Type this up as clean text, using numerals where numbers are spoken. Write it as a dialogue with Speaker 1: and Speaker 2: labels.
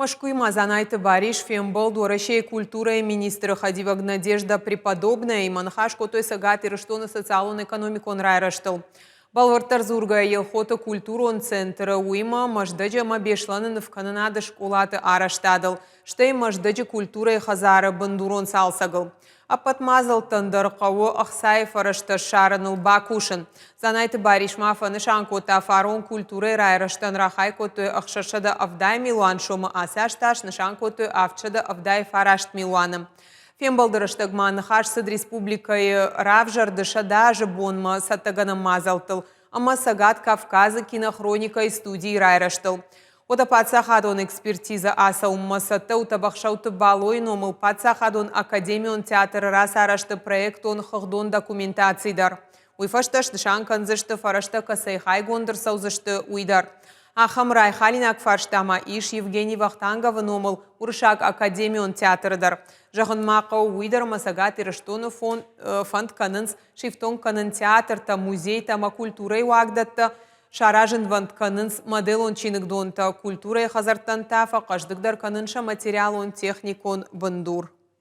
Speaker 1: Машкуйма занайты бариш фембол дворащей культуры министра Хадива Надежда Преподобная и манхаш котой сагат и на социальную экономику он райраштыл. Балвартар зурга елхота культуру он центра уйма маждаджа мабешланы навкананады школаты араштадыл. Штей маждаджа культура и хазара бандурон салсагыл. А подмазал тандарқауы Ахсаев арашта шарыныл бакушын. Занайты баришма фанышан кота фарон культуры райраштан рахай коты ахшашада авдай милуан шома асашташ нышан коты авчада авдай фарашт милуаным. Фембалдырыштаг манхашсад республикой равжардыша даже бонма саттаганым мазалтыл. Ама сагат Кавказа кинохроника и студии райраштыл. Ода пацахадон экспертиза аса уммасатта утабахшауты балой номыл пацахадон академион театр рас арашты проект он хахдон документацийдар. Уйфашташ дышан канзышты фарашты касайхай гондыр саузышты уйдар. Ахам райхалинак фарштама иш Евгений Вахтангова номыл уршак академион театрдар. Жахын мақау уйдар масагат ирыштоны фонд канынс шифтон канын театр та музей тама культурой уагдатта. Шаражын вант канынс модель он чинык донта культура и хазартан тафа каждыгдар канынша материал он техник он бандур.